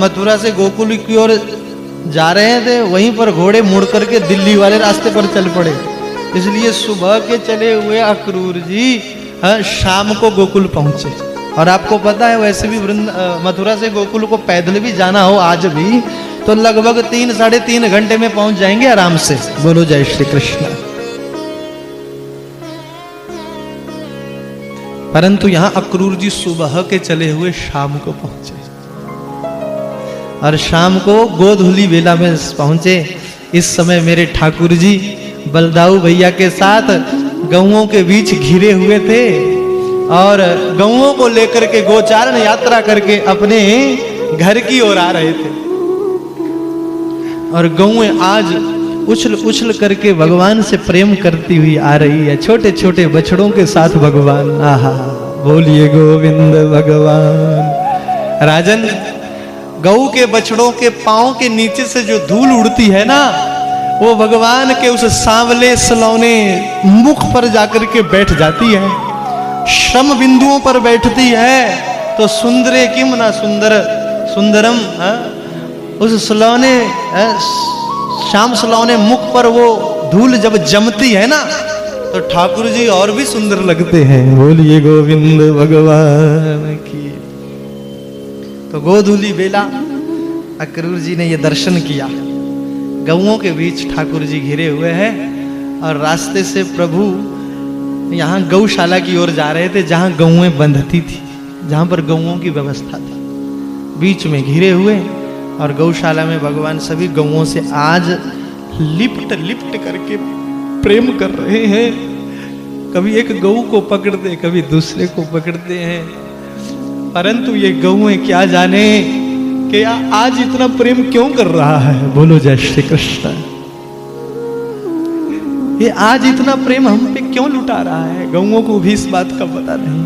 मथुरा से गोकुल की ओर जा रहे थे, वहीं पर घोड़े मुड़ करके दिल्ली वाले रास्ते पर चल पड़े। इसलिए सुबह के चले हुए अक्रूर जी शाम को गोकुल पहुंचे। और आपको पता है वैसे भी मथुरा से गोकुल को पैदल भी जाना हो आज भी तो लगभग 3-3.5 घंटे में पहुंच जाएंगे आराम से। बोलो जय श्री कृष्ण। परंतु यहां अक्रूर जी सुबह के चले हुए शाम को पहुंचे और शाम को गोधूली बेला में पहुंचे। इस समय मेरे ठाकुर जी बलदाऊ भैया के साथ गौओं के बीच घिरे हुए थे और गौओं को लेकर के गोचारण यात्रा करके अपने घर की ओर आ रहे थे। और गौएं आज उछल उछल करके भगवान से प्रेम करती हुई आ रही है, छोटे छोटे बछड़ों के साथ भगवान। आहा, बोलिए गोविंद भगवान। राजन, गऊ के बछड़ों के पांव के नीचे से जो धूल उड़ती है ना, वो भगवान के उस सांवले सलौने मुख पर जाकर के बैठ जाती है, श्रम बिंदुओं पर बैठती है। तो सुंदरे किम ना सुंदर सुंदरम, उस सलौने श्याम सलौने मुख पर वो धूल जब जमती है ना तो ठाकुर जी और भी सुंदर लगते हैं। बोलिए गोविंद भगवान की। तो गोधूली बेला अक्रूर जी ने ये दर्शन किया। गौओं के बीच ठाकुर जी घिरे हुए हैं और रास्ते से प्रभु यहाँ गौशाला की ओर जा रहे थे, जहाँ गौएं बंधती थी, जहाँ पर गौओं की व्यवस्था थी। बीच में घिरे हुए और गौशाला में भगवान सभी गौओं से आज लिपट लिपट करके प्रेम कर रहे हैं। कभी एक गौ को पकड़ते, कभी दूसरे को पकड़ते हैं। परंतु ये गौएं क्या जाने कि आज इतना प्रेम क्यों कर रहा है। बोलो जय श्री कृष्ण। ये आज इतना प्रेम हम पे क्यों लुटा रहा है, गौओं को भी इस बात का पता नहीं।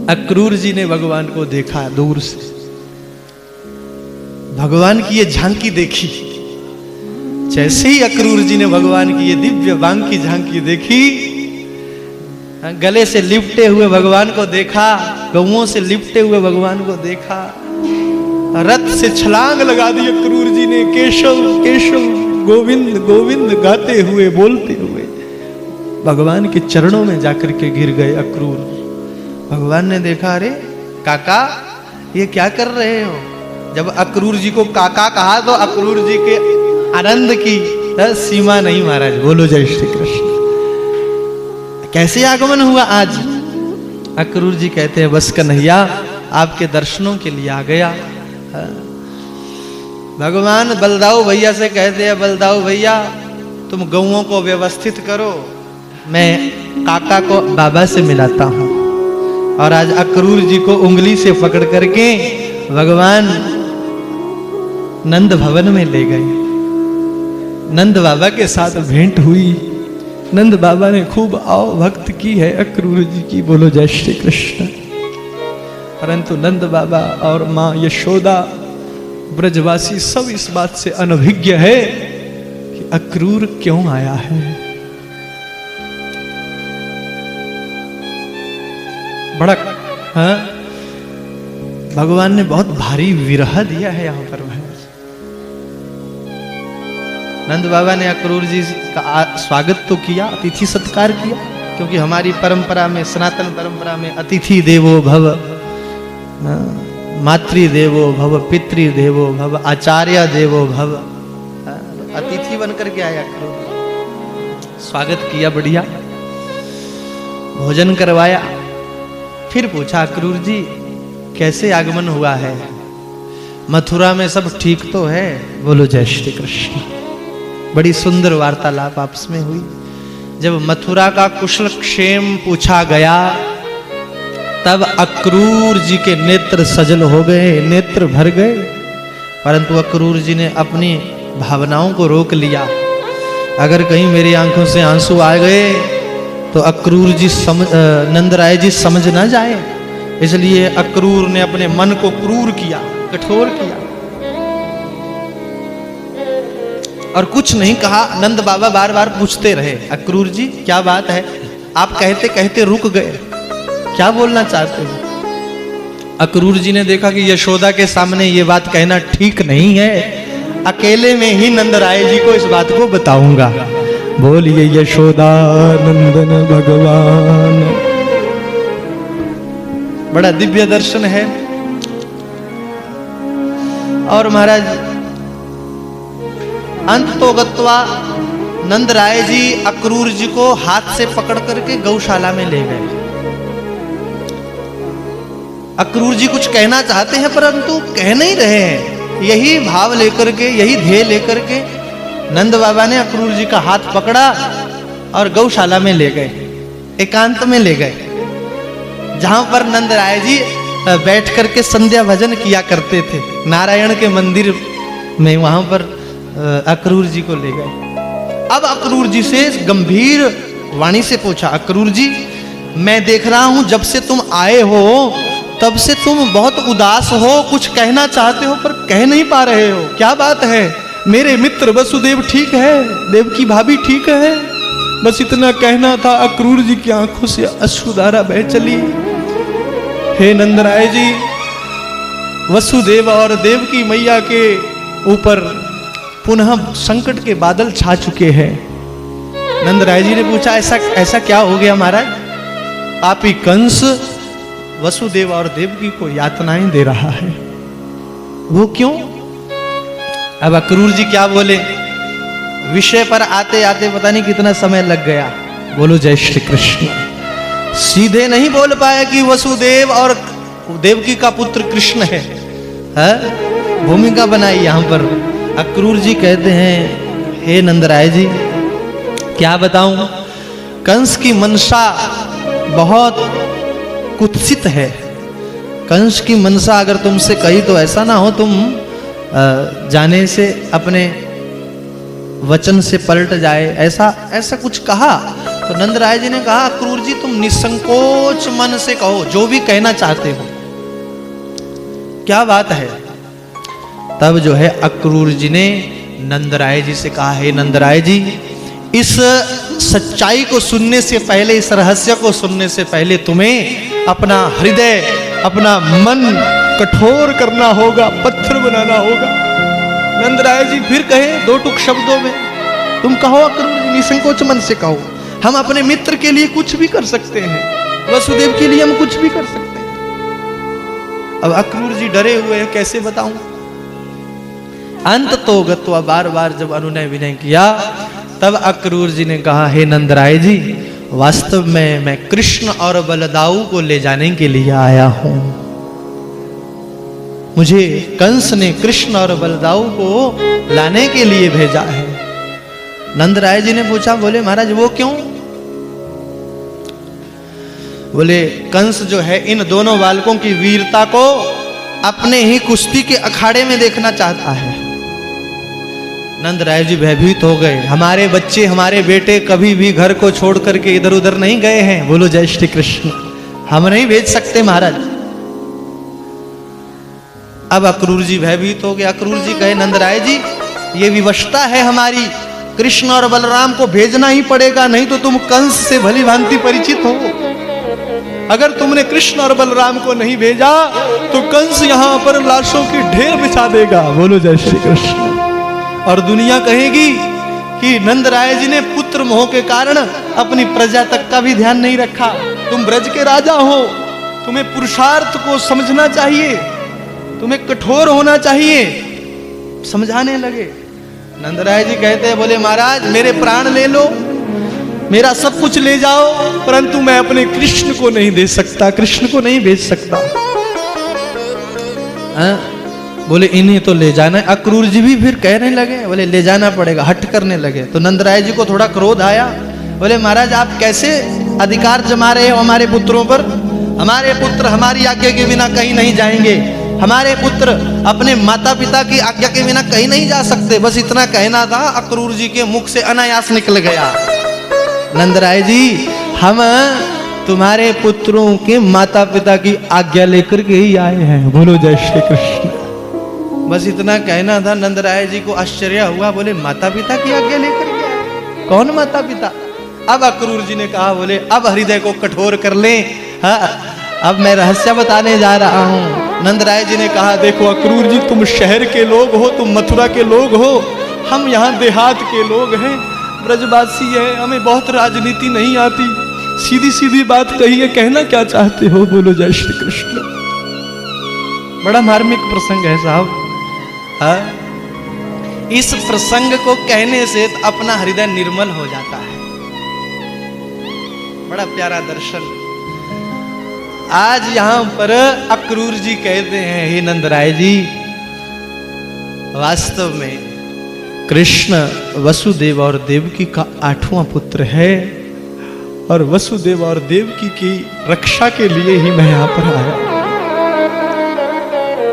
अक्रूर जी ने भगवान को देखा दूर से, भगवान की ये झांकी देखी। जैसे ही अक्रूर जी ने भगवान की ये दिव्य बांग की झांकी देखी, गले से लिपटे हुए भगवान को देखा, गौओं से लिपटे हुए भगवान को देखा, रथ से छलांग लगा दी अक्रूर जी ने। केशव केशव गोविंद गोविंद गाते हुए बोलते हुए भगवान के चरणों में जाकर के गिर गए अक्रूर। भगवान ने देखा, अरे काका ये क्या कर रहे हो। जब अक्रूर जी को काका कहा तो अक्रूर जी के आनंद की सीमा नहीं महाराज। बोलो जय श्री कृष्ण। कैसे आगमन हुआ आज। अक्रूर जी कहते हैं, बस कन्हैया आपके दर्शनों के लिए आ गया। भगवान बलदाऊ भैया से कहते हैं, बलदाऊ भैया तुम गौओं को व्यवस्थित करो, मैं काका को बाबा से मिलाता हूं। और आज अक्रूर जी को उंगली से पकड़ करके भगवान नंद भवन में ले गए। नंद बाबा के साथ भेंट हुई। नंद बाबा ने खूब आओ भक्त की है अक्रूर जी की। बोलो जय श्री कृष्ण। परंतु नंद बाबा और मां यशोदा ब्रजवासी सब इस बात से अनभिज्ञ है कि अक्रूर क्यों आया है। बड़ा भगवान ने बहुत भारी विरह दिया है यहां पर। नंद बाबा ने अक्रूर जी का स्वागत तो किया, अतिथि सत्कार किया, क्योंकि हमारी परंपरा में, सनातन परंपरा में अतिथि देवो भव, मातृ देवो भव, पितृ देवो भव, आचार्य देवो भव। अतिथि बनकर के आया अक्रूर। स्वागत किया, बढ़िया भोजन करवाया। फिर पूछा, अक्रूर जी कैसे आगमन हुआ है, मथुरा में सब ठीक तो है। बोलो जय श्री कृष्ण। बड़ी सुंदर वार्तालाप आपस में हुई। जब मथुरा का कुशल क्षेम पूछा गया तब अक्रूर जी के नेत्र सजल हो गए, नेत्र भर गए। परंतु अक्रूर जी ने अपनी भावनाओं को रोक लिया। अगर कहीं मेरी आंखों से आंसू आ गए तो अक्रूर जी नंदराय जी समझ ना जाए, इसलिए अक्रूर ने अपने मन को क्रूर किया, कठोर किया और कुछ नहीं कहा। नंद बाबा बार बार पूछते रहे, अक्रूर जी क्या बात है। आप कहते कहते रुक गए, क्या बोलना चाहते हो। अक्रूर जी ने देखा कि यशोदा के सामने ये बात कहना ठीक नहीं है, अकेले में ही नंदराय जी को इस बात को बताऊंगा। बोलिए यशोदा नंदन भगवान। बड़ा दिव्य दर्शन है। और महाराज अंत तो गत्वा नंदराय जी अक्रूर जी को हाथ से पकड़ करके गौशाला में ले गए। अक्रूर जी कुछ कहना चाहते हैं परंतु कह नहीं रहे हैं। यही भाव लेकर के, यही ध्येय लेकर के नंद बाबा ने अक्रूर जी का हाथ पकड़ा और गौशाला में ले गए, एकांत में ले गए, जहां पर नंदराय जी बैठ करके संध्या भजन किया करते थे नारायण के मंदिर में। वहां पर अक्रूर जी को ले गए। अब अक्रूर जी से गंभीर वाणी से पूछा, अक्रूर जी मैं देख रहा हूं जब से तुम आए हो तब से तुम बहुत उदास हो, कुछ कहना चाहते हो पर कह नहीं पा रहे हो, क्या बात है? मेरे मित्र वसुदेव ठीक है, देवकी भाभी ठीक है, बस इतना कहना था। अक्रूर जी की आंखों से अश्रुधारा बह चली। हे नंदराय जी, वसुदेव और देवकी मैया के ऊपर पुनः संकट के बादल छा चुके हैं। नंदराय जी ने पूछा, ऐसा क्या हो गया महाराज? पापी कंस वसुदेव और देवकी को यातनाएं दे रहा है, वो क्यों? अब अक्रूर जी क्या बोले? विषय पर आते आते पता नहीं कितना समय लग गया। बोलो जय श्री कृष्ण। सीधे नहीं बोल पाए कि वसुदेव और देवकी का पुत्र कृष्ण है, भूमिका बनाई यहां पर। अक्रूर जी कहते हैं, हे नंदराय जी क्या बताऊं, कंस की मनसा बहुत कुत्सित है। कंस की मनसा अगर तुमसे कही तो ऐसा ना हो तुम जाने से अपने वचन से पलट जाए, ऐसा कुछ कहा। तो नंदराय जी ने कहा, अक्रूर जी तुम निसंकोच मन से कहो जो भी कहना चाहते हो, क्या बात है? तब जो है अक्रूर जी ने नंदराय जी से कहा, हे नंदराय जी, इस सच्चाई को सुनने से पहले, इस रहस्य को सुनने से पहले तुम्हें अपना हृदय, अपना मन कठोर करना होगा, पत्थर बनाना होगा। नंदराय जी फिर कहे दो टुक शब्दों में, तुम कहो अक्रूर जी, निसंकोच मन से कहो, हम अपने मित्र के लिए कुछ भी कर सकते हैं, वसुदेव के लिए हम कुछ भी कर सकते हैं। अब अक्रूर जी डरे हुए हैं, कैसे बताऊं? अंत तो गत्वा बार बार जब अनुनय विनय किया तब अक्रूर जी ने कहा, हे नंदराय जी, वास्तव में मैं कृष्ण और बलदाऊ को ले जाने के लिए आया हूं। मुझे कंस ने कृष्ण और बलदाऊ को लाने के लिए भेजा है। नंदराय जी ने पूछा, बोले महाराज वो क्यों? बोले कंस जो है इन दोनों बालकों की वीरता को अपने ही कुश्ती के अखाड़े में देखना चाहता है। नंदराय जी भयभीत हो गए, हमारे बच्चे, हमारे बेटे कभी भी घर को छोड़ करके इधर उधर नहीं गए हैं। बोलो जय श्री कृष्ण। हम नहीं भेज सकते महाराज। अब अक्रूर जी भयभीत हो गए। अक्रूर जी कहे, नंदराय जी ये विवशता है हमारी, कृष्ण और बलराम को भेजना ही पड़ेगा, नहीं तो तुम कंस से भली भांति परिचित हो। अगर तुमने कृष्ण और बलराम को नहीं भेजा तो कंस यहां पर लाशों की ढेर बिछा देगा। बोलो जय श्री कृष्ण। और दुनिया कहेगी कि नंदराय जी ने पुत्र मोह के कारण अपनी प्रजा तक का भी ध्यान नहीं रखा। तुम ब्रज के राजा हो, तुम्हें पुरुषार्थ को समझना चाहिए, तुम्हें कठोर होना चाहिए। समझाने लगे। नंदराय जी कहते हैं, बोले महाराज मेरे प्राण ले लो, मेरा सब कुछ ले जाओ, परंतु मैं अपने कृष्ण को नहीं दे सकता, कृष्ण को नहीं भेज सकता। बोले इन्हें तो ले जाना है। अक्रूर जी भी फिर कहने लगे, बोले ले जाना पड़ेगा, हट करने लगे। तो नंदराय जी को थोड़ा क्रोध आया। बोले महाराज आप कैसे अधिकार जमा रहे हो हमारे पुत्रों पर? हमारे पुत्र हमारी आज्ञा के बिना कहीं नहीं जाएंगे, हमारे पुत्र अपने माता पिता की आज्ञा के बिना कहीं नहीं जा सकते। बस इतना कहना था, अक्रूर जी के मुख से अनायास निकल गया, नंदराय जी हम तुम्हारे पुत्रों के माता पिता की आज्ञा लेकर के ही आए हैं। बोलो जय श्री कृष्ण। बस इतना कहना था। नंदराय जी को आश्चर्य हुआ, बोले माता पिता की आज्ञा लेकर के आए? कौन माता पिता? अब अक्रूर जी ने कहा, बोले अब हृदय को कठोर कर ले, हाँ अब मैं रहस्य बताने जा रहा हूं। नंदराय जी ने कहा, देखो अक्रूर जी, तुम शहर के लोग हो, तुम मथुरा के लोग हो, हम यहाँ देहात के लोग हैं, ब्रजवासी हैं, हमें बहुत राजनीति नहीं आती, सीधी सीधी बात कहिए, कहना क्या चाहते हो? बोलो जय श्री कृष्ण। बड़ा मार्मिक प्रसंग है साहब। इस प्रसंग को कहने से अपना हृदय निर्मल हो जाता है। बड़ा प्यारा दर्शन। आज यहां पर अक्रूर जी कहते हैं, हे नंदराय जी, वास्तव में कृष्ण वसुदेव और देवकी का 8वां पुत्र है, और वसुदेव और देवकी की रक्षा के लिए ही मैं यहां पर आया।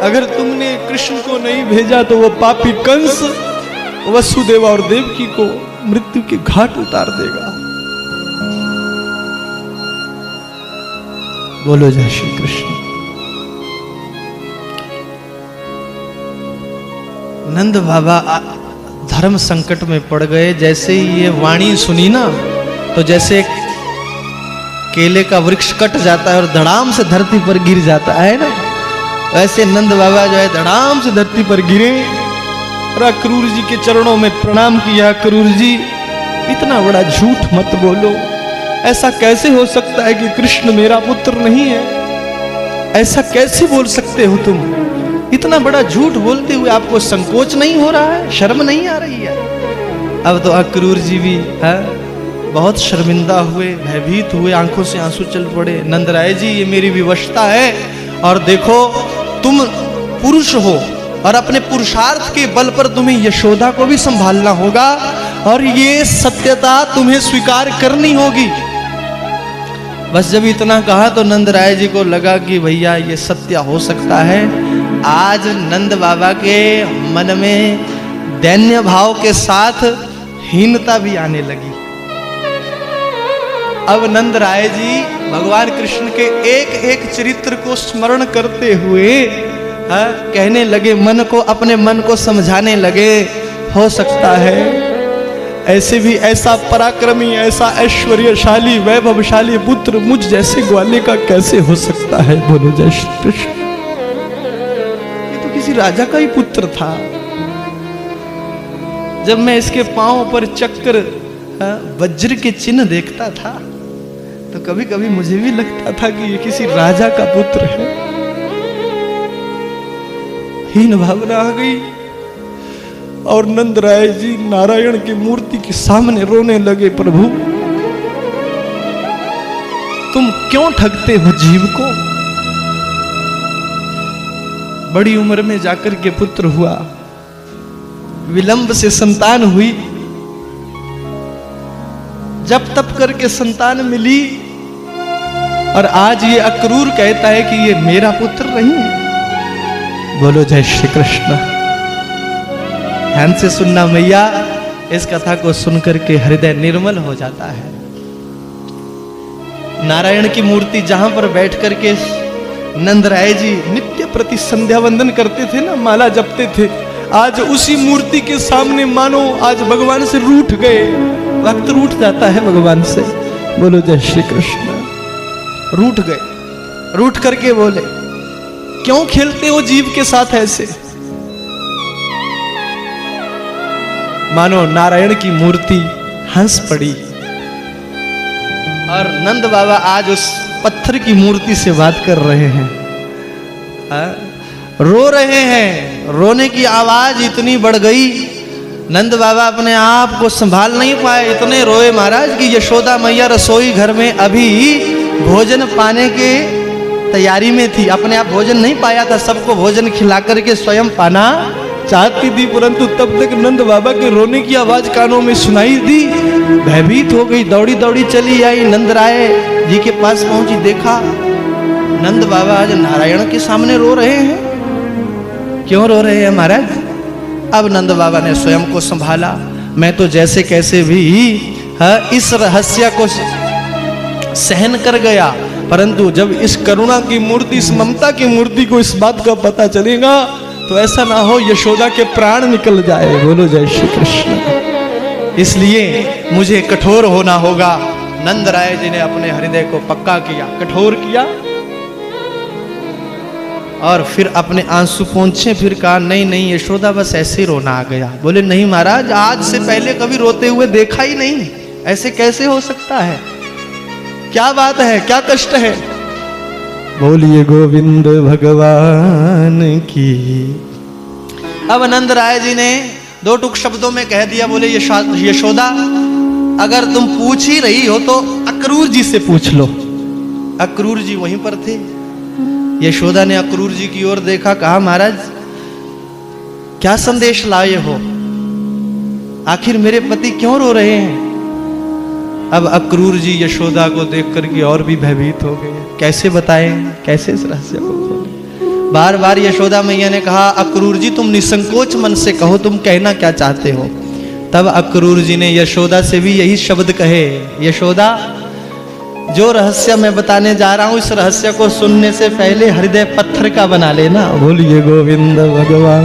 अगर तुमने कृष्ण को नहीं भेजा तो वो पापी कंस वसुदेव और देवकी को मृत्यु के घाट उतार देगा। बोलो जय श्री कृष्ण। नंद बाबा धर्म संकट में पड़ गए। जैसे ही ये वाणी सुनी ना, तो जैसे केले का वृक्ष कट जाता है और धड़ाम से धरती पर गिर जाता है ना, वैसे नंद बाबा जो है धड़ाम से धरती पर गिरे और अक्रूर जी के चरणों में प्रणाम किया। अक्रूर जी, इतना बड़ा झूठ मत बोलो। ऐसा कैसे हो सकता है कि कृष्ण मेरा पुत्र नहीं है? ऐसा कैसे बोल सकते हो तुम? इतना बड़ा झूठ बोलते हुए आपको संकोच नहीं हो रहा है? शर्म नहीं आ रही है? अब तो अक्रूर जी भी बहुत शर्मिंदा हुए, भयभीत हुए, आंखों से आंसू चल पड़े। नंदराय जी, ये मेरी विवशता है, और देखो तुम पुरुष हो और अपने पुरुषार्थ के बल पर तुम्हें यशोदा को भी संभालना होगा, और ये सत्यता तुम्हें स्वीकार करनी होगी। बस जब इतना कहा तो नंदराय जी को लगा कि भैया ये सत्य हो सकता है। आज नंद बाबा के मन में दैन्य भाव के साथ हीनता भी आने लगी। अब नंदराय जी भगवान कृष्ण के एक एक चरित्र को स्मरण करते हुए कहने लगे, मन को, अपने मन को समझाने लगे, हो सकता है ऐसे भी ऐसा पराक्रमी, ऐसा ऐश्वर्यशाली, वैभवशाली पुत्र मुझ जैसे ग्वाले का कैसे हो सकता है? बोलो जय श्री कृष्ण। ये तो किसी राजा का ही पुत्र था। जब मैं इसके पांव पर चक्र, वज्र के चिन्ह देखता था, तो कभी कभी मुझे भी लगता था कि ये किसी राजा का पुत्र है। हीन भावना आ गई और नंदराय जी नारायण की मूर्ति के सामने रोने लगे, प्रभु तुम क्यों ठगते हो जीव को? बड़ी उम्र में जाकर के पुत्र हुआ, विलंब से संतान हुई, जब तप करके संतान मिली, और आज ये अक्रूर कहता है कि ये मेरा पुत्र नहीं है। बोलो जय श्री कृष्ण। ध्यान से सुनना मैया, इस कथा को सुनकर के हृदय निर्मल हो जाता है। नारायण की मूर्ति जहां पर बैठ करके नंदराय जी नित्य प्रति संध्या वंदन करते थे ना, माला जपते थे, आज उसी मूर्ति के सामने मानो आज भगवान से रूठ गए। भक्त रूठ जाता है भगवान से। बोलो जय श्री कृष्ण। रूठ गए, रूठ करके बोले, क्यों खेलते हो जीव के साथ ऐसे? मानो नारायण की मूर्ति हंस पड़ी, और नंद बाबा आज उस पत्थर की मूर्ति से बात कर रहे हैं, रो रहे हैं। रोने की आवाज इतनी बढ़ गई, नंद बाबा अपने आप को संभाल नहीं पाए, इतने रोए महाराज कि यशोदा मैया रसोई घर में अभी भोजन पाने के तैयारी में थी। अपने आप भोजन नहीं पाया था, सबको भोजन खिला करके स्वयं पाना चाहती थी, परंतु तब तक नंद बाबा के रोने की आवाज कानों में सुनाई दी। भयभीत हो गई, दौड़ी दौड़ी चली आई, नंदराय जी के पास पहुंची, देखा नंद बाबा आज नारायण के सामने रो रहे हैं। क्यों रो रहे हैं महाराज? अब नंद बाबा ने स्वयं को संभाला, मैं तो जैसे कैसे भी इस रहस्य को सहन कर गया, परंतु जब इस करुणा की मूर्ति, इस ममता की मूर्ति को इस बात का पता चलेगा तो ऐसा ना हो यशोदा के प्राण निकल जाए। बोलो जय श्री कृष्ण। इसलिए मुझे कठोर होना होगा। नंदराय जी ने अपने हृदय को पक्का किया, कठोर किया, और फिर अपने आंसू पोंछे, फिर कहा नहीं नहीं यशोदा बस ऐसे रोना आ गया। बोले नहीं महाराज, आज से पहले कभी रोते हुए देखा ही नहीं, ऐसे कैसे हो सकता है, क्या बात है, क्या कष्ट है। बोलिए गोविंद भगवान की। अब नंद राय जी ने दो टुक शब्दों में कह दिया, बोले यशोदा अगर तुम पूछ ही रही हो तो अक्रूर जी से पूछ लो। अक्रूर जी वहीं पर थे। यशोदा ने अक्रूर जी की ओर देखा, कहा महाराज क्या संदेश लाए हो, आखिर मेरे पति क्यों रो रहे हैं। अब अक्रूर जी यशोदा को देख करके और भी भयभीत हो गए, कैसे बताएं, कैसे इस रहस्य को खोलें। बार बार यशोदा मैया ने कहा अक्रूर जी तुम निसंकोच मन से कहो, तुम कहना क्या चाहते हो। तब अक्रूर जी ने यशोदा से भी यही शब्द कहे, यशोदा जो रहस्य मैं बताने जा रहा हूं इस रहस्य को सुनने से पहले हृदय पत्थर का बना लेना। बोलिए गोविंद भगवान।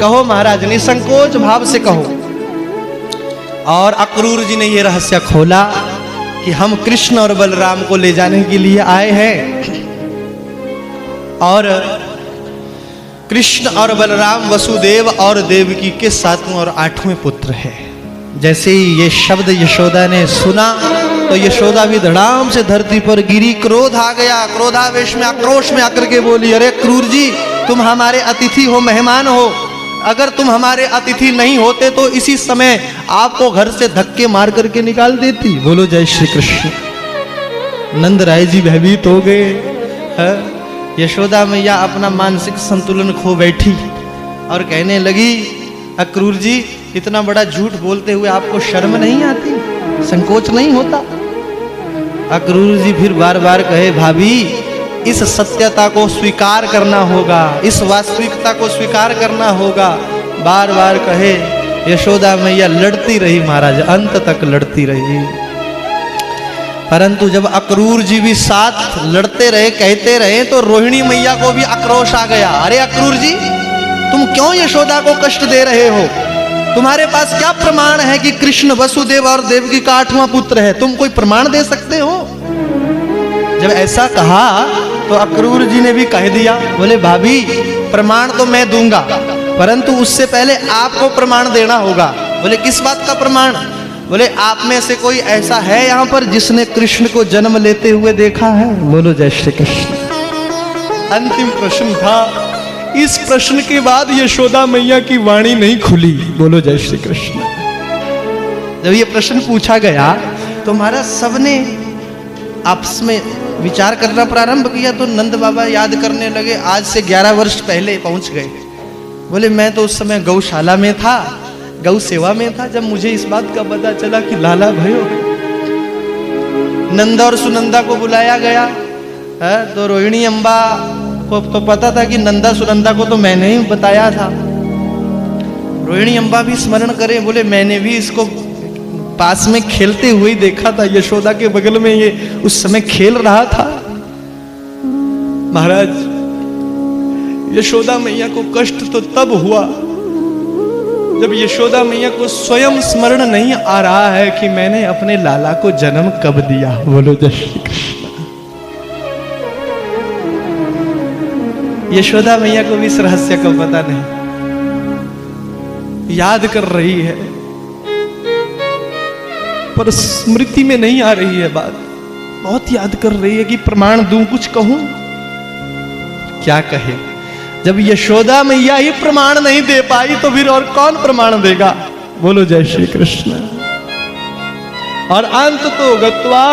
कहो महाराज, निसंकोच भाव से कहो। और अक्रूर जी ने यह रहस्य खोला कि हम कृष्ण और बलराम को ले जाने के लिए आए हैं, और कृष्ण और बलराम वसुदेव और देवकी के 7वें और 8वें पुत्र है। जैसे ही ये शब्द यशोदा ने सुना तो यशोदा भी धड़ाम से धरती पर गिरी, क्रोध आ गया। क्रोधावेश में आक्रोश में आकर के बोली, अरे क्रूर जी तुम हमारे अतिथि हो, मेहमान हो, अगर तुम हमारे अतिथि नहीं होते तो इसी समय आपको घर से धक्के मार करके निकाल देती। बोलो जय श्री कृष्ण। नंद राय जी भयभीत हो गए। यशोदा मैया अपना मानसिक संतुलन खो बैठी और कहने लगी, अक्रूर जी इतना बड़ा झूठ बोलते हुए आपको शर्म नहीं आती, संकोच नहीं होता। अक्रूर जी फिर बार बार कहे, भाभी इस सत्यता को स्वीकार करना होगा, इस वास्तविकता को स्वीकार करना होगा। बार बार कहे। यशोदा मैया लड़ती रही महाराज, अंत तक लड़ती रही। परंतु जब अक्रूर जी भी साथ लड़ते रहे, कहते रहे, तो रोहिणी मैया को भी आक्रोश आ गया। अरे अक्रूर जी तुम क्यों यशोदा को कष्ट दे रहे हो, तुम्हारे पास क्या प्रमाण है कि कृष्ण वसुदेव और देवकी का 8वां पुत्र है, तुम कोई प्रमाण दे सकते हो। जब ऐसा कहा तो अक्रूर जी ने भी कह दिया, बोले भाभी प्रमाण तो मैं दूंगा, परंतु उससे पहले आपको प्रमाण देना होगा। बोले किस बात का प्रमाण। बोले आप में से कोई ऐसा है यहाँ पर जिसने कृष्ण को जन्म लेते हुए देखा है। बोलो जय श्री कृष्ण। अंतिम प्रश्न था। इस प्रश्न के बाद यशोदा मैया की वाणी नहीं खुली। बोलो जय श्री कृष्ण। जब ये प्रश्न पूछा गया तो महाराज सबने आपस में विचार करना प्रारंभ किया। तो नंद बाबा याद करने लगे, आज से 11 वर्ष पहले पहुंच गए। बोले मैं तो उस समय गौशाला में था, गौ सेवा में था, जब मुझे इस बात का पता चला कि लाला भयो। नंदा और सुनंदा को बुलाया गया है, तो रोहिणी अम्बा को तो पता था कि नंदा सुनंदा को तो मैंने ही बताया था। रोहिणी अम्बा भी स्मरण करे, बोले मैंने भी इसको पास में खेलते हुए देखा था, यशोदा के बगल में ये उस समय खेल रहा था। महाराज यशोदा मैया को कष्ट तो तब हुआ जब यशोदा मैया को स्वयं स्मरण नहीं आ रहा है कि मैंने अपने लाला को जन्म कब दिया। बोलो जय श्री कृष्ण। यशोदा मैया को भी इस रहस्य का पता नहीं, याद कर रही है पर स्मृति में नहीं आ रही है बात, बहुत याद कर रही है कि प्रमाण दूं, कुछ कहूं, क्या कहे। जब यशोदा मैया ही प्रमाण नहीं दे पाई तो फिर और कौन प्रमाण देगा। बोलो जय श्री कृष्ण। और अंत तो गत्वा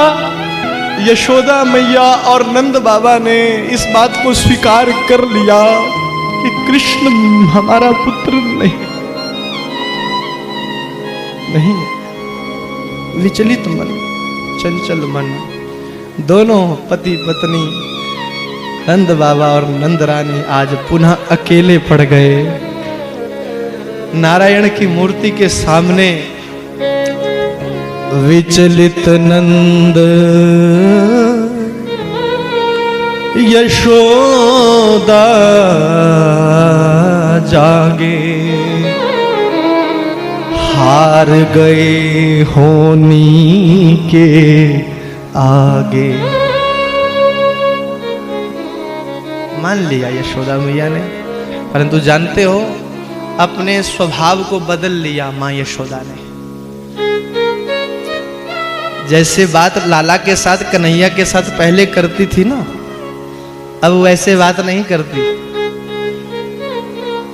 यशोदा मैया और नंद बाबा ने इस बात को स्वीकार कर लिया कि कृष्ण हमारा पुत्र नहीं। विचलित मन, चंचल मन, दोनों पति पत्नी नंद बाबा और नंद रानी आज पुनः अकेले पड़ गए नारायण की मूर्ति के सामने। विचलित नंद यशोदा जागे, हार गए होनी के आगे। मान लिया यशोदा मैया ने, परंतु जानते हो अपने स्वभाव को बदल लिया मां यशोदा ने। जैसे बात लाला के साथ कन्हैया के साथ पहले करती थी ना, अब वैसे बात नहीं करती।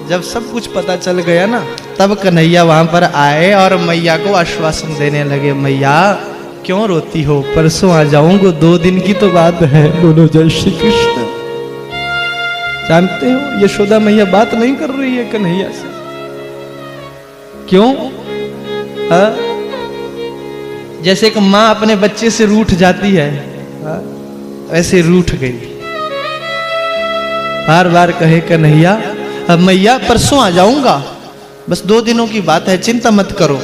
जब सब कुछ पता चल गया ना, तब कन्हैया वहां पर आए और मैया को आश्वासन देने लगे, मैया क्यों रोती हो, परसों आ जाऊंगा, 2 दिन की तो बात है। बोलो जय श्री कृष्ण। जानते हो यशोदा मैया बात नहीं कर रही है कन्हैया से, क्यों? जैसे एक माँ अपने बच्चे से रूठ जाती है, वैसे रूठ गई। बार बार कहे कन्हैया अब मैया परसों आ जाऊंगा, बस 2 दिनों की बात है, चिंता मत करो,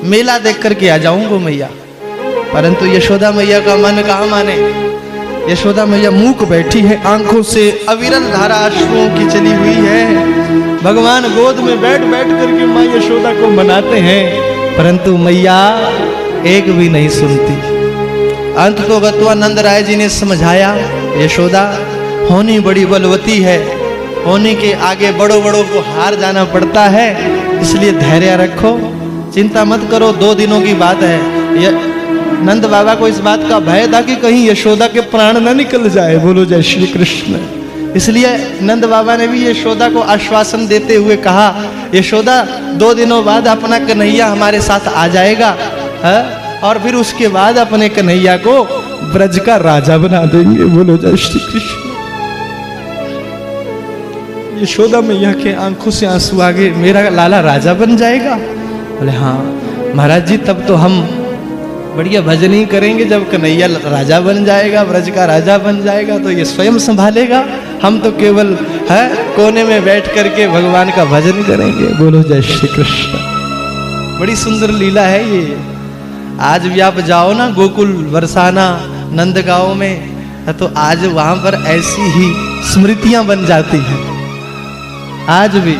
मेला देख करके आ जाऊंगा मैया। परंतु यशोदा मैया का मन कहाँ माने। यशोदा मैया मूक बैठी है, आंखों से अविरल धारा अश्रुओं की चली हुई है। भगवान गोद में बैठ बैठ करके माँ यशोदा को मनाते हैं, परंतु मैया एक भी नहीं सुनती। अंत तो गत्वा नंद राय जी ने समझाया, यशोदा होनी बड़ी बलवती है, होने के आगे बड़ों बड़ों को हार जाना पड़ता है, इसलिए धैर्य रखो, चिंता मत करो, 2 दिनों की बात है। नंद बाबा को इस बात का भय था कि कहीं यशोदा के प्राण न निकल जाए। बोलो जय श्री कृष्ण। इसलिए नंद बाबा ने भी यशोदा को आश्वासन देते हुए कहा, यशोदा 2 दिनों बाद अपना कन्हैया हमारे साथ आ जाएगा, और फिर उसके बाद अपने कन्हैया को ब्रज का राजा बना देंगे। बोलो जय श्री कृष्ण। यशोदा मैया के आंखों से आंसू आ गए, मेरा लाला राजा बन जाएगा? बोले हाँ महाराज जी, तब तो हम बढ़िया भजन ही करेंगे, जब कन्हैया राजा बन जाएगा, ब्रज का राजा बन जाएगा तो ये स्वयं संभालेगा, हम तो केवल है कोने में बैठ करके भगवान का भजन करेंगे। बोलो जय श्री कृष्ण। बड़ी सुंदर लीला है ये। आज भी आप जाओ ना गोकुल बरसाना नंदगांव में, तो आज वहां पर ऐसी ही स्मृतियां बन जाती हैं आज भी,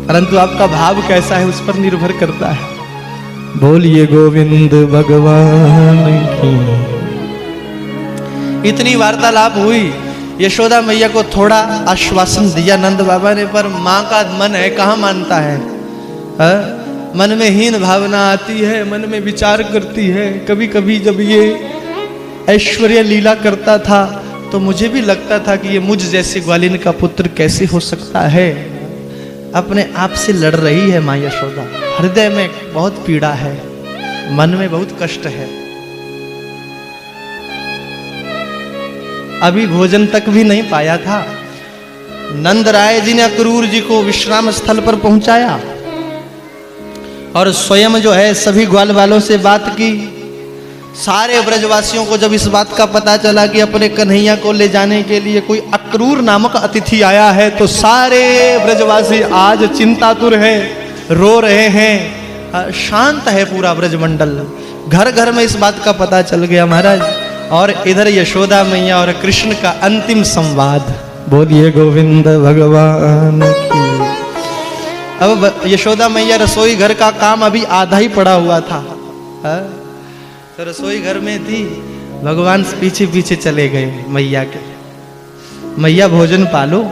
परंतु आपका भाव कैसा है उस पर निर्भर करता है। बोलिए गोविंद भगवान की। इतनी वार्तालाप हुई, यशोदा मैया को थोड़ा आश्वासन दिया नंद बाबा ने, पर माँ का मन है कहाँ मानता है। मन में हीन भावना आती है, मन में विचार करती है। कभी कभी जब ये ऐश्वर्य लीला करता था तो मुझे भी लगता था कि ये मुझ जैसे ग्वालिन का पुत्र कैसे हो सकता है। अपने आप से लड़ रही है माँ यशोदा, हृदय में बहुत पीड़ा है, मन में बहुत कष्ट है। अभी भोजन तक भी नहीं पाया था। नंद राय जी ने अक्रूर जी को विश्राम स्थल पर पहुंचाया और स्वयं जो है सभी ग्वाल वालों से बात की। सारे ब्रजवासियों को जब इस बात का पता चला कि अपने कन्हैया को ले जाने के लिए कोई अक्रूर नामक अतिथि आया है, तो सारे ब्रजवासी आज चिंतातुर है, रो रहे हैं, शांत है पूरा ब्रजमंडल। घर घर में इस बात का पता चल गया महाराज। और इधर यशोदा मैया और कृष्ण का अंतिम संवाद। बोलिए गोविंद भगवान की। अब यशोदा मैया रसोई घर का काम अभी आधा ही पड़ा हुआ था, तो रसोई घर में थी। भगवान पीछे पीछे चले गए मैया के, मैया भोजन पालो।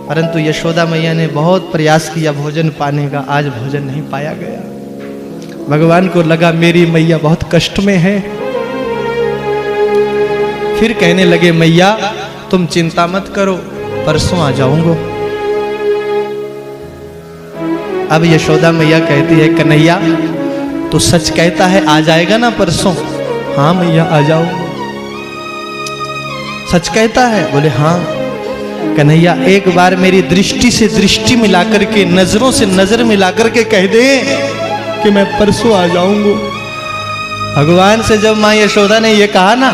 परंतु यशोदा मैया ने बहुत प्रयास किया भोजन पाने का, आज भोजन नहीं पाया गया। भगवान को लगा मेरी मैया बहुत कष्ट में है। फिर कहने लगे मैया तुम चिंता मत करो, परसों आ जाऊंगा। अब यशोदा मैया कहती है कन्हैया तो सच कहता है आ जाएगा ना परसों? हाँ मैया आ जाओ। सच कहता है? बोले हाँ। कन्हैया एक बार मेरी दृष्टि से दृष्टि मिलाकर के, नजरों से नजर मिलाकर के कह दे कि मैं परसों आ जाऊंगा। भगवान से जब माँ यशोदा ने ये कहा ना,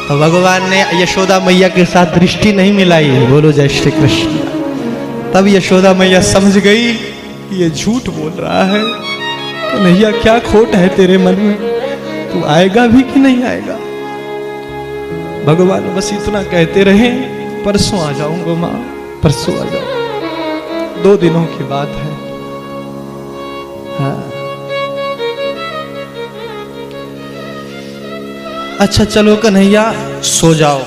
तो भगवान ने यशोदा मैया के साथ दृष्टि नहीं मिलाई है। बोलो जय श्री कृष्ण। तब यशोदा मैया समझ गई ये झूठ बोल रहा है। कन्हैया क्या खोट है तेरे मन में, तू आएगा भी कि नहीं आएगा? भगवान बस इतना कहते रहे परसों आ जाऊंगा माँ, परसों आ जाऊंगा। 2 दिनों की बात है। हाँ। अच्छा चलो कन्हैया सो जाओ।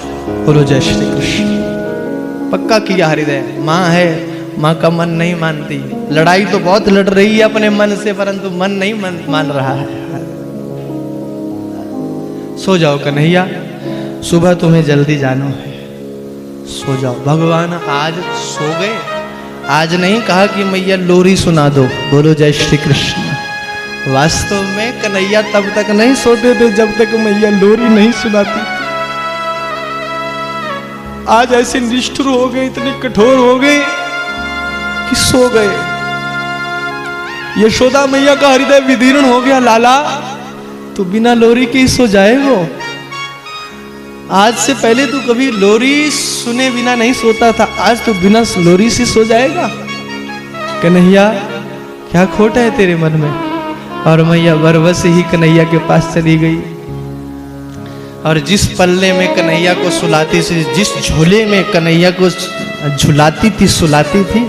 बोलो जय श्री कृष्ण। पक्का किया हृदय। माँ है, माँ का मन नहीं मानती। लड़ाई तो बहुत लड़ रही है अपने मन से, परंतु मन नहीं मान रहा है। सो जाओ कन्हैया, सुबह तुम्हें जल्दी जाना है, सो जाओ। भगवान आज सो गए। आज नहीं कहा कि मैया लोरी सुना दो, बोलो जय श्री कृष्ण। वास्तव में कन्हैया तब तक नहीं सोते थे जब तक मैया लोरी नहीं सुनाती। आज ऐसे निष्ठुर हो गए, इतने कठोर हो गए कि सो गए। यशोदा मैया का हृदय विदीर्ण हो गया। लाला तू बिना लोरी के ही सो जाएगो। आज से पहले तू कभी लोरी सुने बिना नहीं सोता था, आज तू बिना लोरी से सो जाएगा। कन्हैया क्या खोट है तेरे मन में। और मैया बरबस ही कन्हैया के पास चली गई। और जिस पल्ले में कन्हैया को सुलाती थी, जिस झूले में कन्हैया को झुलाती थी सुलाती थी,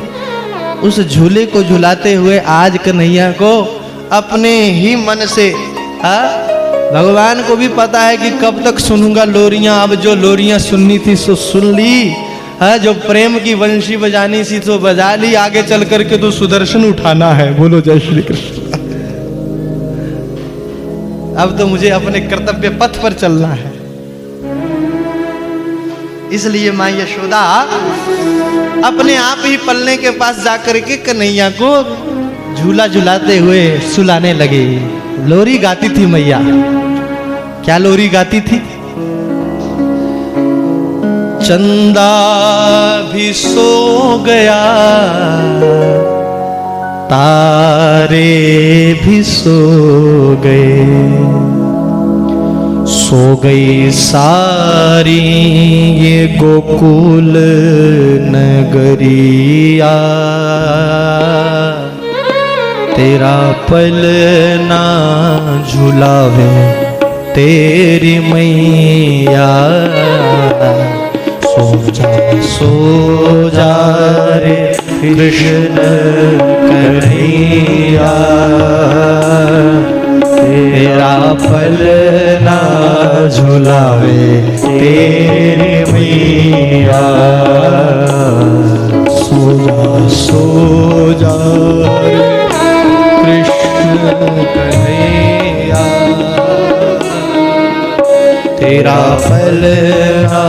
उस झूले को झुलाते हुए आज कन्हैया को अपने ही मन से भगवान को भी पता है कि कब तक सुनूंगा लोरियां। अब जो लोरियां सुननी थी सो सुन ली, जो प्रेम की बंशी बजानी थी तो बजा ली। आगे चल करके तो सुदर्शन उठाना है, बोलो जय श्री कृष्ण। अब तो मुझे अपने कर्तव्य पथ पर चलना है। इसलिए मां यशोदा अपने आप ही पलने के पास जाकर के कन्हैया को झूला झुलाते हुए सुलाने लगी। लोरी गाती थी मैया। क्या लोरी गाती थी? चंदा भी सो गया, तारे भी सो गए, सो गई सारी ये गोकुल नगरिया, तेरा पलना झुलावे तेरी मैया। सो जा रे कृष्ण कन्हैया, तेरा पलना झुलावे तेरी मैया। सो जा कृष्ण कन्हैया, तेरा पलना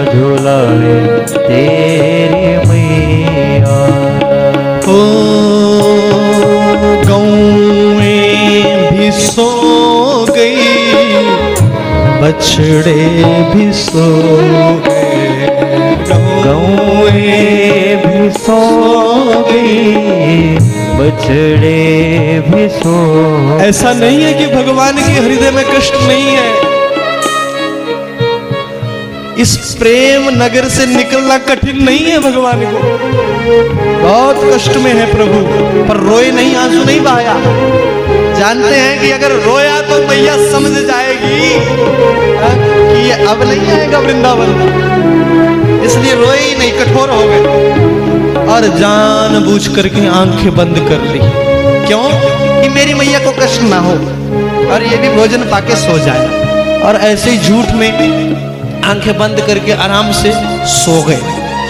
झुलावे तेरी मैया। ओ गौएं भी सो गई, बछड़े भी सो गए, गौएं भी सो गई, बछड़े भी सो। ऐसा नहीं है कि भगवान के हृदय में कष्ट नहीं है। इस प्रेम नगर से निकलना कठिन नहीं है भगवान को। बहुत कष्ट में है प्रभु, पर रोए नहीं, आंसू नहीं बहाया। जानते हैं कि अगर रोया तो मैया समझ जाएगी कि ये अब नहीं आएगा वृंदावन, इसलिए रोए ही नहीं, कठोर हो गए और जानबूझ करके आंखें बंद कर ली। क्यों? कि मेरी मैया को कष्ट ना हो और ये भी भोजन पाके सो जाए। और ऐसे ही झूठ में आंखें बंद करके आराम से सो गए,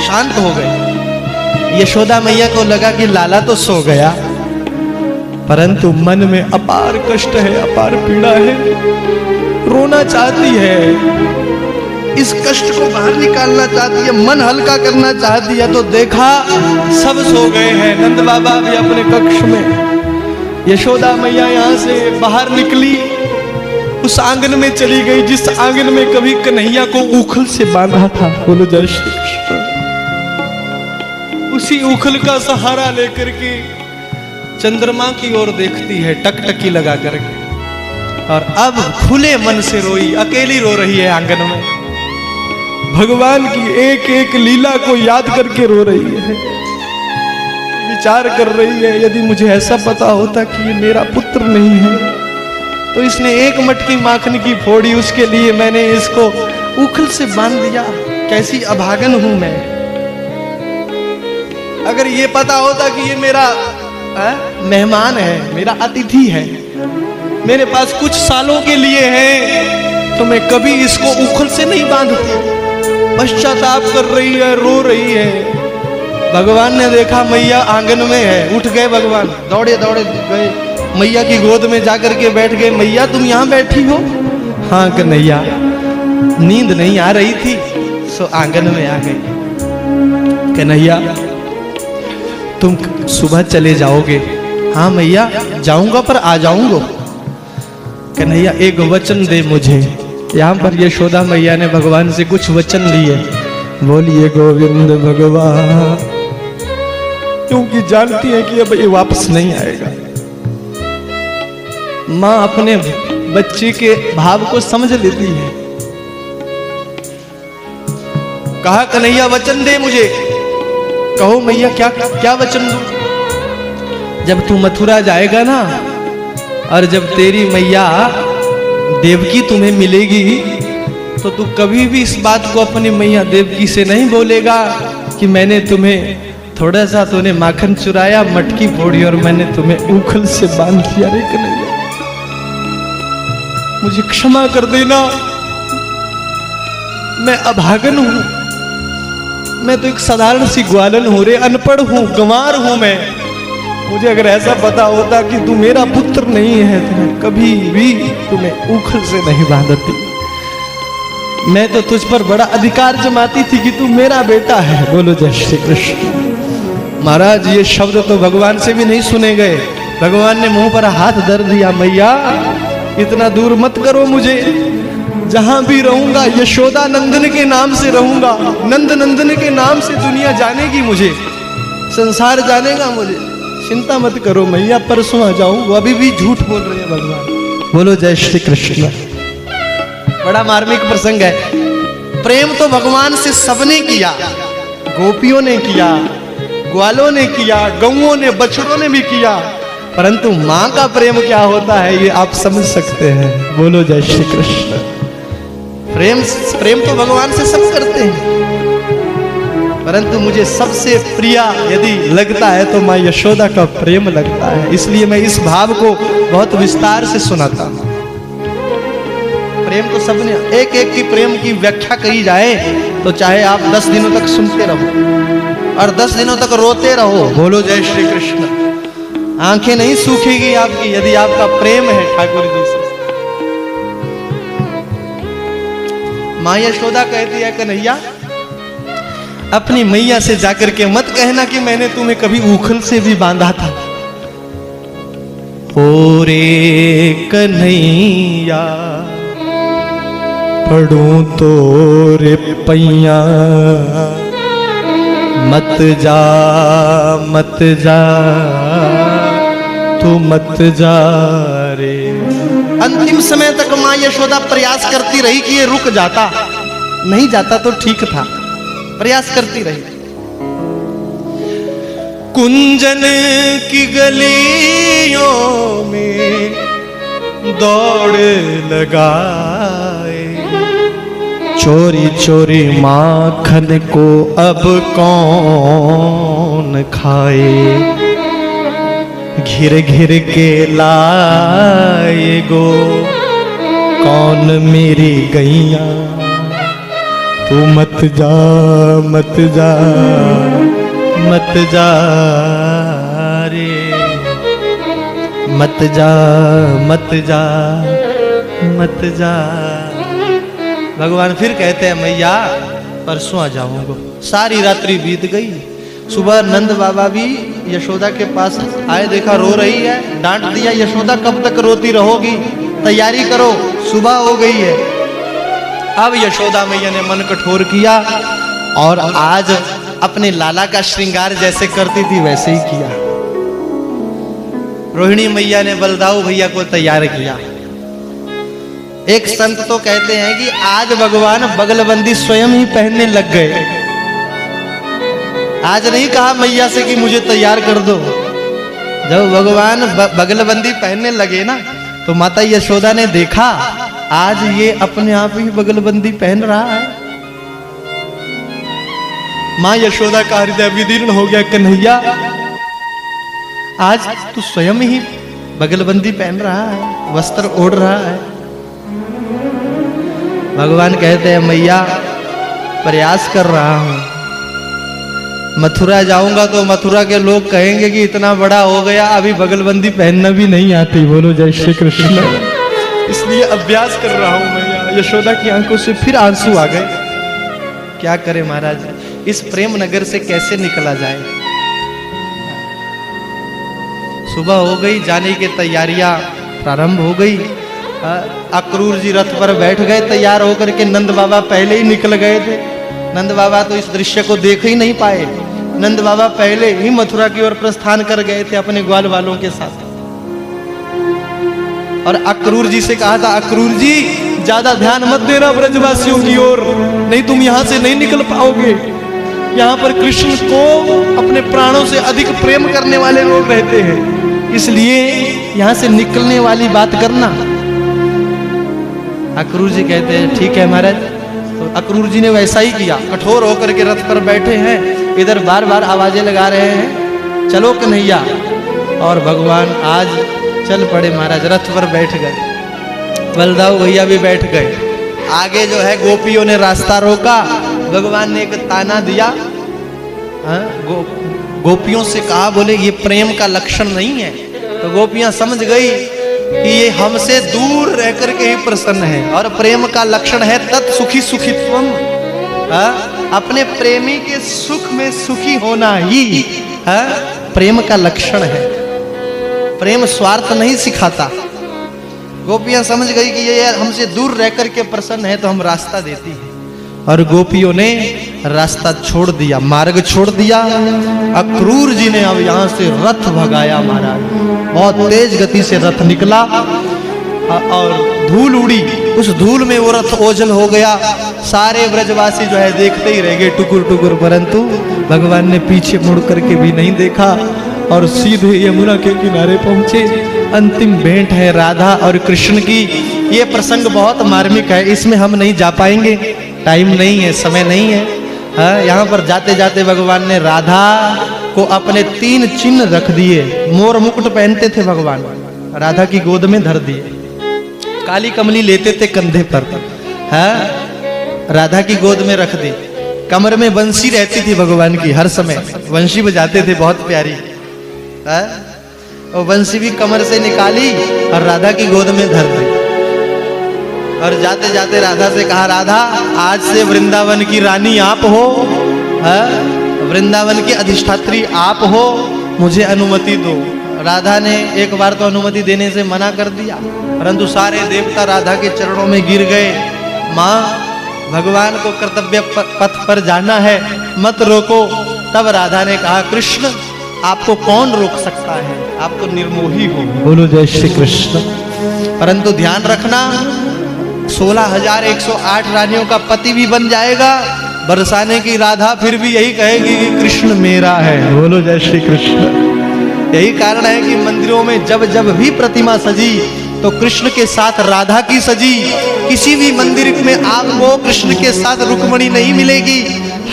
शांत हो गए। यशोदा मैया को लगा कि लाला तो सो गया, परंतु मन में अपार कष्ट है, अपार पीड़ा है, रोना चाहती है, इस कष्ट को बाहर निकालना चाहती है, मन हल्का करना चाहती है। तो देखा सब सो गए हैं, नंद बाबा भी अपने कक्ष में। यशोदा मैया यहाँ से बाहर निकली, उस आंगन में चली गई जिस आंगन में कभी कन्हैया को उखल से बांधा था, बोलो जय श्री कृष्ण। उसी उखल का सहारा लेकर के चंद्रमा की ओर देखती है, टकटकी लगा करके, और अब खुले मन से रोई, अकेली रो रही है आंगन में। भगवान की एक एक लीला को याद करके रो रही है, विचार कर रही है, यदि मुझे ऐसा पता होता कि ये मेरा पुत्र नहीं है तो इसने एक मटकी माखन की फोड़ी, उसके लिए मैंने इसको उखल से बांध दिया। कैसी अभागन हूं मैं। अगर ये पता होता कि ये मेरा मेहमान है, मेरा अतिथि है, मेरे पास कुछ सालों के लिए है, तो मैं कभी इसको उखल से नहीं बांधती। पश्चाताप कर रही है, रो रही है। भगवान ने देखा मैया आंगन में है, उठ गए भगवान, दौड़े दौड़े गए मैया की गोद में जाकर के बैठ गए। मैया तुम यहाँ बैठी हो? हाँ कन्हैया, नींद नहीं आ रही थी सो आंगन में आ गई। कन्हैया तुम सुबह चले जाओगे? हाँ मैया जाऊंगा, पर आ जाऊंगा। कन्हैया एक वचन दे मुझे। यहाँ पर यशोदा मैया ने भगवान से कुछ वचन लिए। बोलिए गोविंद भगवान, क्योंकि जानती है कि अब ये वापस नहीं आएगा। माँ अपने बच्चे के भाव को समझ लेती है। कहा कन्हैया वचन दे मुझे। कहो मैया क्या क्या वचन दूं? जब तू मथुरा जाएगा ना, और जब तेरी मैया देवकी तुम्हें मिलेगी, तो तू कभी भी इस बात को अपनी मैया देवकी से नहीं बोलेगा कि मैंने तुम्हें थोड़ा सा तूने माखन चुराया, मटकी फोड़ी और मैंने तुम्हें उखल से बांध दिया। रे कन्हैया मुझे क्षमा कर देना, मैं अभागन हूं, मैं तो एक साधारण सी ग्वालन हूं रे, अनपढ़ हूं, गंवार हूं मैं। मुझे अगर ऐसा पता होता कि तू मेरा पुत्र नहीं है तो मैं कभी भी तुम्हें उखल से नहीं बांधती। मैं तो तुझ पर बड़ा अधिकार जमाती थी कि तू मेरा बेटा है। बोलो जय श्री कृष्ण। महाराज ये शब्द तो भगवान से भी नहीं सुने गए। भगवान ने मुंह पर हाथ धर दिया। मैया इतना दूर मत करो मुझे, जहां भी रहूंगा यशोदा नंदन के नाम से रहूंगा। नंद नंदन के नाम से दुनिया जानेगी मुझे, संसार जानेगा मुझे। चिंता मत करो मैया, परसों आ जाऊं। वो अभी भी झूठ बोल रहे हैं भगवान। बोलो जय श्री कृष्ण। बड़ा मार्मिक प्रसंग है। प्रेम तो भगवान से सबने किया, गोपियों ने किया, ग्वालों ने किया, गौओं ने, बछड़ों ने भी किया, परंतु मां का प्रेम क्या होता है ये आप समझ सकते हैं। बोलो जय श्री कृष्ण। प्रेम तो भगवान से सब करते हैं, परंतु मुझे सबसे प्रिय यदि लगता है तो मां यशोदा का प्रेम लगता है। इसलिए मैं इस भाव को बहुत विस्तार से सुनाता हूं। प्रेम तो सबने, एक एक की प्रेम की व्याख्या करी जाए तो चाहे आप 10 दिनों तक सुनते रहो और 10 दिनों तक रोते रहो। बोलो जय श्री कृष्ण। आंखें नहीं सूखेगी आपकी यदि आपका प्रेम है ठाकुर जी से। मां यशोदा कहती है कन्हैया अपनी मैया से जाकर के मत कहना कि मैंने तुम्हें कभी उखल से भी बांधा था। ओ रे कन्हैया पढ़ूं तो रे पैया, मत जा मत जा तू मत जा रे। अंतिम समय तक मां यशोदा प्रयास करती रही कि ये रुक जाता, नहीं जाता तो ठीक था, प्रयास करती रही। कुंजन की गलियों में दौड़ लगाए, चोरी चोरी माखन को अब कौन खाए। घिर घिर के लाए गो कौन मेरी गैया, तू मत जा मत जा मत जा रे, मत जा मत जा मत जा। भगवान फिर कहते हैं मैया परसों आ जाऊंगा। सारी रात्रि बीत गई। सुबह नंद बाबा भी यशोदा के पास आए, देखा रो रही है, डांट दिया यशोदा कब तक रोती रहोगी, तैयारी करो सुबह हो गई है। अब यशोदा मैया ने मन कठोर किया और आज अपने लाला का श्रृंगार जैसे करती थी वैसे ही किया। रोहिणी मैया ने बलदाऊ भैया को तैयार किया। एक संत तो कहते हैं कि आज भगवान बगलबंदी स्वयं ही पहनने लग गए। आज नहीं कहा मैया से कि मुझे तैयार कर दो। जब भगवान बगलबंदी पहनने लगे ना तो माता यशोदा ने देखा आज ये अपने आप ही बगलबंदी पहन रहा है। मां यशोदा का हृदय विदीर्ण हो गया। कन्हैया आज तू स्वयं ही बगलबंदी पहन रहा है, वस्त्र ओढ़ रहा है। भगवान कहते हैं मैया प्रयास कर रहा हूं। मथुरा जाऊंगा तो मथुरा के लोग कहेंगे कि इतना बड़ा हो गया, अभी बगलबंदी पहनना भी नहीं आती। बोलो जय श्री कृष्ण। इसलिए अभ्यास कर रहा हूं मैं। यहाँ यशोदा की आंखों से फिर आंसू आ गए। क्या करे महाराज, इस प्रेम नगर से कैसे निकला जाए। सुबह हो गई, जाने की तैयारियां प्रारंभ हो गई। अक्रूर जी रथ पर बैठ गए तैयार होकर के। नंद बाबा पहले ही निकल गए थे। नंद बाबा तो इस दृश्य को देख ही नहीं पाए। नंद बाबा पहले ही मथुरा की ओर प्रस्थान कर गए थे अपने ग्वाल वालों के साथ। और अक्रूर जी से कहा था, अक्रूर जी ज्यादा ध्यान मत देना ब्रजवासियों की ओर, नहीं तुम यहां से नहीं निकल पाओगे। यहाँ पर कृष्ण को अपने प्राणों से अधिक प्रेम करने वाले लोग रहते हैं, इसलिए यहां से निकलने वाली बात करना। अक्रूर जी कहते हैं ठीक है महाराज। तो अक्रूर जी ने वैसा ही किया, कठोर होकर के रथ पर बैठे हैं, इधर बार बार आवाजें लगा रहे हैं, चलो कन्हैया। और भगवान आज चल पड़े महाराज, रथ पर बैठ गए। बलदाऊ भैया भी बैठ गए। आगे जो है गोपियों ने रास्ता रोका। भगवान ने एक ताना दिया। गोपियों से कहा, बोले ये प्रेम का लक्षण नहीं है। तो गोपियां समझ गई कि ये हमसे दूर रह करके ही प्रसन्न है, और प्रेम का लक्षण है तत् सुखी सुखित्वम। अपने प्रेमी के सुख में सुखी होना ही प्रेम का लक्षण है। प्रेम स्वार्थ नहीं सिखाता। गोपियां समझ गई कि ये हमसे दूर रह करके प्रसन्न है, तो हम रास्ता देती हैं। और गोपियों ने रास्ता छोड़ दिया, मार्ग छोड़ दिया। अक्रूर जी ने अब यहां से रथ भगाया महाराज। बहुत तेज गति से रथ निकला और धूल उड़ी। उस धूल में वो रथ ओझल हो गया। सारे ब्रजवासी जो है देखते ही रह गए टुकुर टुकुर, परंतु भगवान ने पीछे मुड़ करके भी नहीं देखा और सीधे यमुना के किनारे पहुंचे। अंतिम भेंट है राधा और कृष्ण की। ये प्रसंग बहुत मार्मिक है, इसमें हम नहीं जा पाएंगे, टाइम नहीं है, समय नहीं है। यहाँ पर जाते जाते भगवान ने राधा को अपने 3 चिन्ह रख दिए। मोर मुकुट पहनते थे भगवान, राधा की गोद में धर दिए। काली कमली लेते थे कंधे पर, राधा की गोद में रख दी। कमर में बंसी रहती थी भगवान की, हर समय बंसी बजाते थे, बहुत प्यारी। और बंसी भी कमर से निकाली और राधा की गोद में धर दी। और जाते जाते राधा से कहा, राधा आज से वृंदावन की रानी आप हो, वृंदावन की अधिष्ठात्री आप हो, मुझे अनुमति दो। राधा ने एक बार तो अनुमति देने से मना कर दिया, परंतु सारे देवता राधा के चरणों में गिर गए। माँ, भगवान को कर्तव्य पथ पर जाना है, मत रोको। तब राधा ने कहा, कृष्ण आपको कौन रोक सकता है, आप तो निर्मोही हो। बोलो जय श्री कृष्ण। परंतु ध्यान रखना, 16,108 रानियों का पति भी बन जाएगा। बरसाने की राधा फिर भी यही कहेगी कि कृष्ण मेरा है। बोलो जय श्री कृष्ण। यही कारण है कि मंदिरों में जब जब भी प्रतिमा सजी तो कृष्ण के साथ राधा की सजी। किसी भी मंदिर में आपको कृष्ण के साथ रुक्मणी नहीं मिलेगी,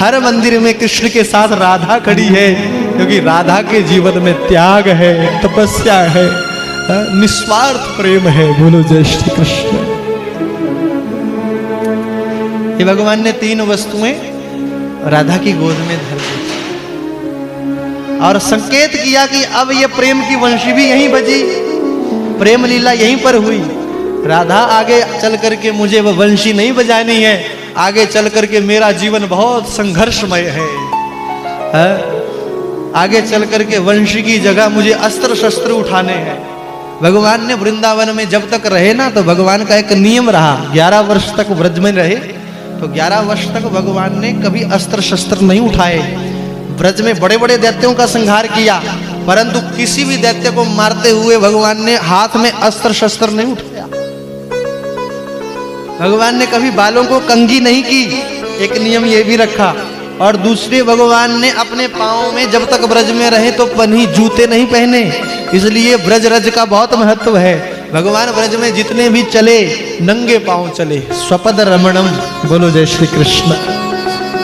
हर मंदिर में कृष्ण के साथ राधा खड़ी है, क्योंकि राधा के जीवन में त्याग है, तपस्या है, निस्वार्थ प्रेम है। बोलो जय श्री कृष्ण। ये भगवान ने 3 वस्तुएं राधा की गोद में धर दी और संकेत किया कि अब ये प्रेम की वंशी भी यहीं बजी, प्रेम लीला यहीं पर हुई। राधा आगे चल करके मुझे वह वंशी नहीं बजानी है, आगे चल करके मेरा जीवन बहुत संघर्षमय है। आगे चल करके वंशी की जगह मुझे अस्त्र शस्त्र उठाने हैं। भगवान ने वृंदावन में जब तक रहे ना, तो भगवान का एक नियम रहा, 11 वर्ष तक व्रज में रहे तो 11 वर्ष तक भगवान ने कभी अस्त्र शस्त्र नहीं उठाए। व्रज में बड़े बड़े दैत्यों का संहार किया, परंतु किसी भी दैत्य को मारते हुए भगवान ने हाथ में अस्त्र शस्त्र नहीं उठाया। भगवान ने कभी बालों को कंघी नहीं की, एक नियम ये भी रखा। और दूसरे, भगवान ने अपने पांव में जब तक ब्रज में रहे तो पन्ही जूते नहीं पहने, इसलिए ब्रज रज का बहुत महत्व है। भगवान ब्रज में जितने भी चले नंगे पांव चले, स्वपद रमणम। बोलो जय श्री कृष्ण।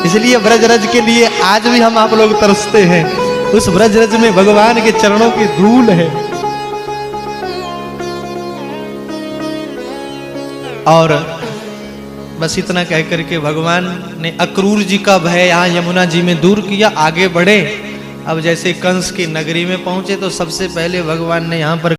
इसलिए ब्रज रज के लिए आज भी हम आप लोग तरसते हैं। उस ब्रज रज में भगवान के चरणों की धूल है। और बस इतना कह करके भगवान ने अक्रूर जी का भय यहाँ यमुना जी में दूर किया, आगे बढ़े। अब जैसे कंस की नगरी में पहुंचे तो सबसे पहले भगवान ने यहाँ पर